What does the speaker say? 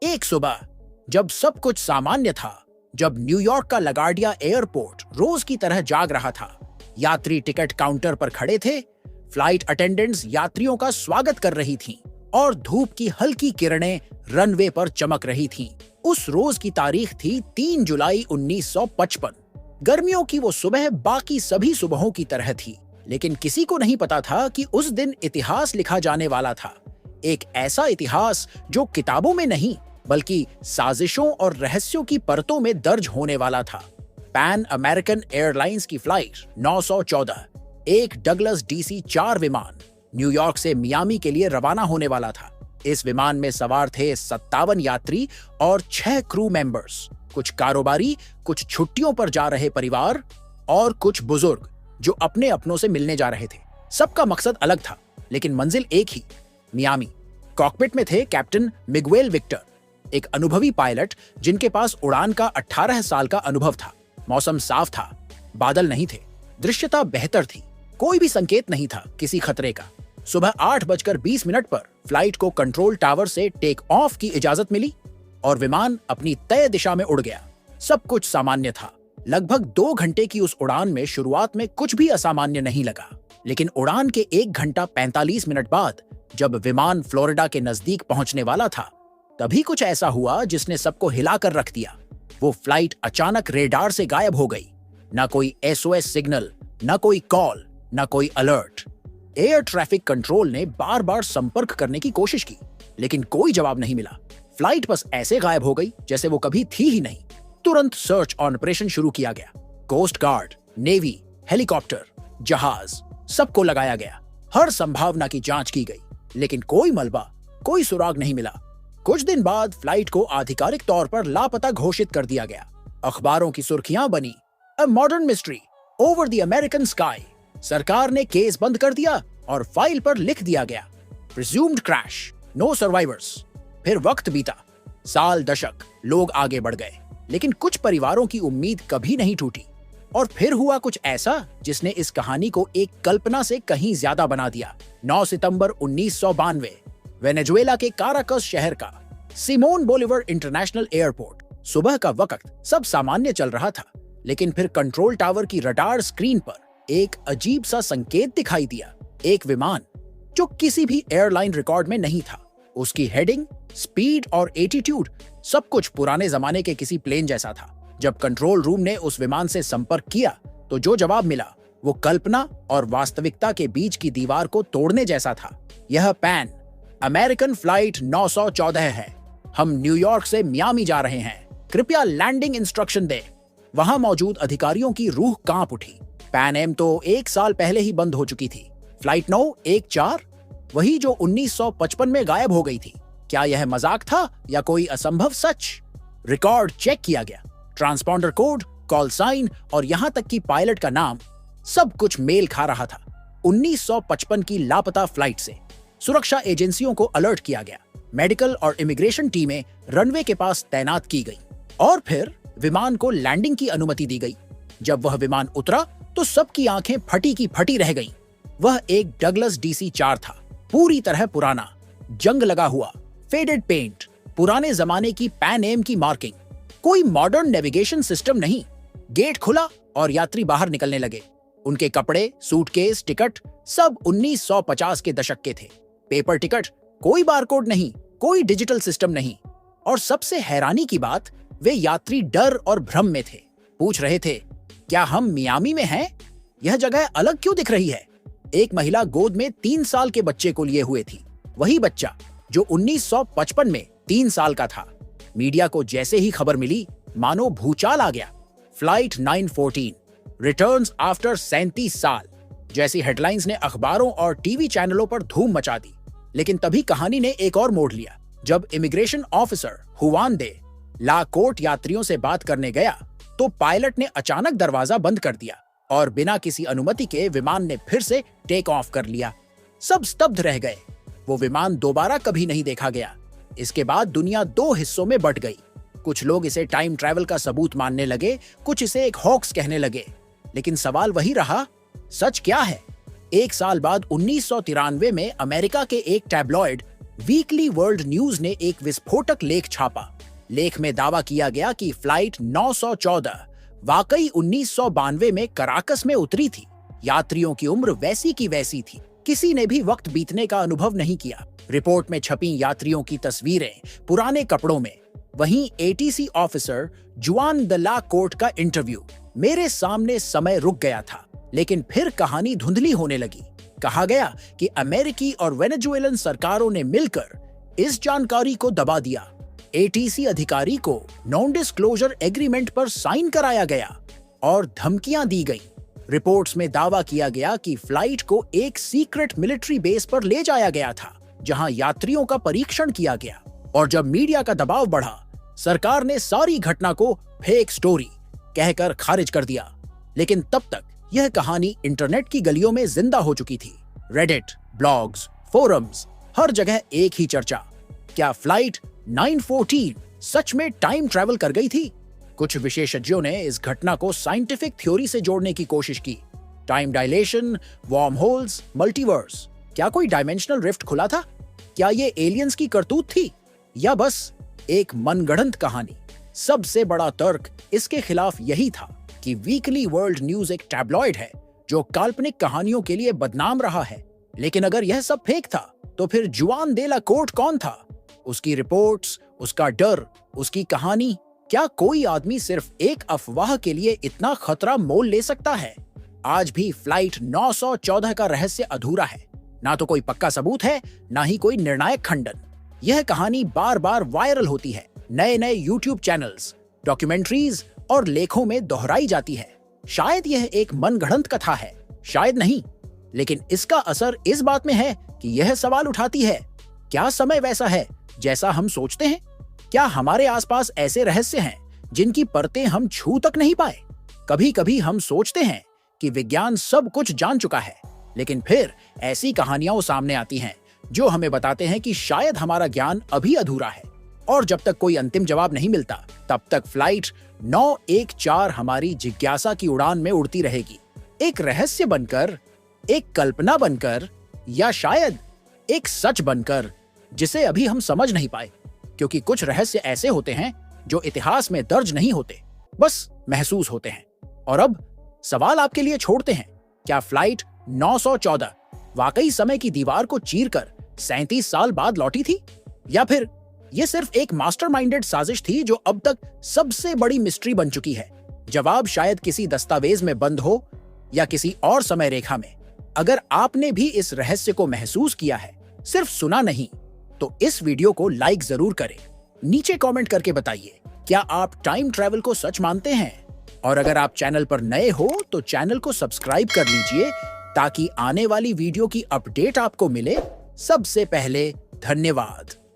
एक सुबह जब सब कुछ सामान्य था, जब न्यूयॉर्क का लगार्डिया एयरपोर्ट रोज की तरह जाग रहा था, यात्री टिकट काउंटर पर खड़े थे, फ्लाइट अटेंडेंट्स यात्रियों का स्वागत कर रही थीं और धूप की हल्की किरणें रनवे पर चमक रही थीं। उस रोज की तारीख थी 3 जुलाई 1955। गर्मियों की वो सुबह बाकी सभी सुबहों की तरह थी, लेकिन किसी को नहीं पता था कि उस दिन इतिहास लिखा जाने वाला था। एक ऐसा इतिहास जो किताबों में नहीं बल्कि साजिशों और रहस्यों की परतों में दर्ज होने वाला था। पैन अमेरिकन एयरलाइंस की फ्लाइट 914, एक डगलस DC-4 विमान न्यूयॉर्क से मियामी के लिए रवाना होने वाला था। इस विमान में सवार थे 57 यात्री और 6 क्रू मेंबर्स, कुछ कारोबारी, कुछ छुट्टियों पर जा रहे परिवार और कुछ बुजुर्ग जो अपने अपनों से मिलने जा रहे थे। सबका मकसद अलग था, लेकिन मंजिल एक ही, मियामी। कॉकपिट में थे कैप्टन मिगुएल विक्टर, एक अनुभवी पायलट जिनके पास उड़ान का 18 साल का अनुभव था। मौसम साफ था, बादल नहीं थे, दृश्यता बेहतर थी, कोई भी संकेत नहीं था किसी खतरे का। सुबह 8:20 पर फ्लाइट को कंट्रोल टावर से टेक ऑफ की इजाजत मिली और विमान अपनी तय दिशा में उड़ गया। सब कुछ सामान्य था। लगभग 2 घंटे की उस उड़ान में शुरुआत में कुछ भी असामान्य नहीं लगा, लेकिन उड़ान के 1 घंटा 45 मिनट बाद जब विमान फ्लोरिडा के नजदीक पहुंचने वाला था, तभी कुछ ऐसा हुआ जिसने सबको हिलाकर रख दिया। वो फ्लाइट अचानक रेडार से गायब हो गई। ना कोई SOS सिग्नल, ना कोई कॉल, ना कोई अलर्ट। एयर ट्रैफिक कंट्रोल ने बार बार संपर्क करने की कोशिश की, लेकिन कोई जवाब नहीं मिला। फ्लाइट बस ऐसे गायब हो गई जैसे वो कभी थी ही नहीं। तुरंत सर्च ऑपरेशन शुरू किया गया। कोस्ट गार्ड, नेवी, हेलीकॉप्टर, जहाज, सबको लगाया गया। हर संभावना की जांच की गई, लेकिन कोई मलबा, कोई सुराग नहीं मिला। कुछ दिन बाद फ्लाइट को आधिकारिक तौर पर लापता घोषित कर दिया गया। अखबारों की सुर्खियां बनी, a modern mystery over the American sky. सरकार ने केस बंद कर दिया और फाइल पर लिख दिया गया, प्रिज्यूम्ड क्रैश, नो सर्वाइवर्स। फिर वक्त बीता, साल, दशक, लोग आगे बढ़ गए, लेकिन कुछ परिवारों की उम्मीद कभी नहीं टूटी। और फिर हुआ कुछ ऐसा जिसने इस कहानी को एक कल्पना से कहीं ज्यादा बना दिया। 9 सितंबर 1992, वेनेजुएला के काराकस शहर का सिमोन बोलिवर इंटरनेशनल एयरपोर्ट। सुबह का वक्त, सब सामान्य चल रहा था, लेकिन फिर कंट्रोल टावर की रडार स्क्रीन पर एक अजीब सा संकेत दिखाई दिया। एक विमान जो किसी भी एयरलाइन रिकॉर्ड में नहीं था। उसकी हेडिंग, स्पीड और एटीट्यूड सब कुछ पुराने जमाने के किसी प्लेन जैसा था। जब कंट्रोल रूम ने उस विमान से संपर्क किया तो जो जवाब मिला वो कल्पना और वास्तविकता के बीच की दीवार को तोड़ने जैसा था। यह पैन अमेरिकन फ्लाइट 914 है। हम न्यूयॉर्क से मियामी जा रहे हैं। कृपया लैंडिंग इंस्ट्रक्शन दें। वहां मौजूद अधिकारियों की रूह कांप उठी। पैन एम तो 1 साल पहले ही बंद हो चुकी थी। फ्लाइट 914, वही जो 1955 में गायब हो गई थी। क्या यह मजाक था या कोई असंभव सच? रिकॉर्ड चेक किया गया। ट्रांसपॉन्डर कोड, कॉल साइन और यहां तक कि पायलट का नाम, सब कुछ मेल खा रहा था 1955 की लापता फ्लाइट से। सुरक्षा एजेंसियों को अलर्ट किया गया। मेडिकल और इमिग्रेशन टीमें रनवे के पास तैनात की गई और फिर विमान को लैंडिंग की अनुमति दी गई। जब वह विमान उतरा तो सबकी आंखें फटी की फटी रह गईं। वह एक डगलस DC-4 था, पूरी तरह पुराना, जंग लगा हुआ, फेडेड पेंट, पुराने जमाने की पैन एम की मार्किंग। कोई मॉडर्न नेविगेशन सिस्टम नहीं। गेट खुला और यात्री बाहर निकलने लगे। उनके कपड़े, सूटकेस, टिकट सब 1950 के दशक के थे। पेपर टिकट, कोई बारकोड नहीं, कोई डिजिटल सिस्टम नहीं। और सबसे हैरानी की बात, वे यात्री डर और भ्रम में थे। पूछ रहे थे, क्या हम मियामी में हैं? यह जगह अलग क्यों दिख रही है? एक महिला गोद में 3 साल के बच्चे को लिए हुए थी, वही बच्चा जो 1955 में 3 साल का था। मीडिया को जैसे ही खबर मिली, मानो भूचाल आ गया। फ्लाइट 914 रिटर्न्स आफ्टर 37 साल जैसी हेडलाइंस ने अखबारों और टीवी चैनलों पर धूम मचा दी। लेकिन तभी कहानी ने एक और मोड़ लिया। जब इमिग्रेशन ऑफिसर हुआन दे ला कोर्ट यात्रियों से बात करने गया तो पायलट ने अचानक दरवाजा बंद कर दिया और बिना किसी अनुमति के विमान ने फिर से टेक ऑफ कर लिया। सब स्तब्ध रह गए। वो विमान दोबारा कभी नहीं देखा गया। इसके बाद दुनिया 2 हिस्सों में बंट गई। कुछ लोग इसे टाइम ट्रैवल का सबूत मानने लगे, कुछ इसे एक हॉक्स कहने लगे। लेकिन सवाल वही रहा, सच क्या है? 1 साल बाद 1993 में अमेरिका के एक टैब्लॉइड वीकली वर्ल्ड न्यूज ने एक विस्फोटक लेख छापा। लेख में दावा किया गया कि फ्लाइट 914 वाकई 1992 में कराकस में उतरी थी। यात्रियों की उम्र वैसी की वैसी थी, किसी ने भी वक्त बीतने का अनुभव नहीं किया। रिपोर्ट में छपी यात्रियों की तस्वीरें पुराने कपड़ों में। वहीं एटीसी ऑफिसर जुआन द ला कोर्ट का इंटरव्यू। मेरे सामने समय रुक गया था, लेकिन फिर कहानी धुंधली होने लगी। कहा गया कि अमेरिकी और वेनेजुएलन सरकारों ने मिलकर इस जानकारी को दबा दिया। एटीसी अधिकारी को नॉन डिस्क्लोजर एग्रीमेंट पर साइन कराया गया और धमकियां दी गईं। रिपोर्ट्स में दावा किया गया कि फ्लाइट को एक सीक्रेट मिलिट्री बेस पर ले जाया गया था, जहां यात्रियों का परीक्षण किया गया। और जब मीडिया का दबाव बढ़ा, सरकार ने सारी घटना को फेक स्टोरी कहकर खारिज कर दिया। लेकिन तब तक यह कहानी इंटरनेट की गलियों में जिंदा हो चुकी थी। रेडिट, ब्लॉग्स, फोरम्स, हर जगह एक ही चर्चा। क्या फ्लाइट 914 सच में टाइम ट्रैवल कर गई थी? कुछ विशेषज्ञों ने इस घटना को साइंटिफिक थ्योरी से जोड़ने की कोशिश की। Time dilation, worm holes, multiverse. क्या कोई डायमेंशनल रिफ्ट खुला था? क्या ये एलियंस की करतूत थी या बस एक मनगढ़ंत कहानी? सबसे बड़ा तर्क इसके खिलाफ यही था कि वीकली वर्ल्ड न्यूज एक टैब्लॉइड है जो काल्पनिक कहानियों के लिए बदनाम रहा है। लेकिन अगर यह सब फेक था, तो फिर जुआन दे ला कोर्ट कौन था? उसकी रिपोर्ट्स, उसका डर, उसकी कहानी। क्या कोई आदमी सिर्फ एक अफवाह के लिए इतना खतरा मोल ले सकता है? आज भी फ्लाइट 914 का रहस्य अधूरा है। ना तो कोई पक्का सबूत है, ना ही कोई निर्णायक खंडन। यह कहानी बार बार वायरल होती है। नए नए यूट्यूब चैनल्स, डॉक्यूमेंट्रीज और लेखों में दोहराई जाती है। शायद यह एक मनगढ़ंत कथा है, शायद नहीं, लेकिन इसका असर इस बात में है कि यह सवाल उठाती है, क्या समय वैसा है जैसा हम सोचते हैं? क्या हमारे आसपास ऐसे रहस्य हैं जिनकी परतें हम छू तक नहीं पाए? कभी कभी हम सोचते हैं कि विज्ञान सब कुछ जान चुका है, लेकिन फिर ऐसी कहानियां सामने आती हैं जो हमें बताते हैं कि शायद हमारा ज्ञान अभी अधूरा है। और जब तक कोई अंतिम जवाब नहीं मिलता, तब तक फ्लाइट 914 हमारी जिज्ञासा की उड़ान में उड़ती रहेगी। एक रहस्य बनकर, एक कल्पना बनकर, या शायद एक सच बनकर जिसे अभी हम समझ नहीं पाए। क्योंकि कुछ रहस्य ऐसे होते हैं जो इतिहास में दर्ज नहीं होते, बस महसूस होते हैं। और अब सवाल आपके लिए छोड़ते हैं, क्या फ्लाइट 914 वाकई समय की दीवार को चीरकर 37 साल बाद लौटी थी? या फिर यह सिर्फ एक मास्टरमाइंडेड साजिश थी जो अब तक सबसे बड़ी मिस्ट्री बन चुकी है? जवाब शायद किसी दस्तावेज में बंद हो या किसी और समय रेखा में। अगर आपने भी इस रहस्य को महसूस किया है, सिर्फ सुना नहीं, तो इस वीडियो को लाइक जरूर करें। नीचे कमेंट करके बताइए, क्या आप टाइम ट्रैवल को सच मानते हैं? और अगर आप चैनल पर नए हो तो चैनल को सब्सक्राइब कर लीजिए ताकि आने वाली वीडियो की अपडेट आपको मिले सबसे पहले। धन्यवाद।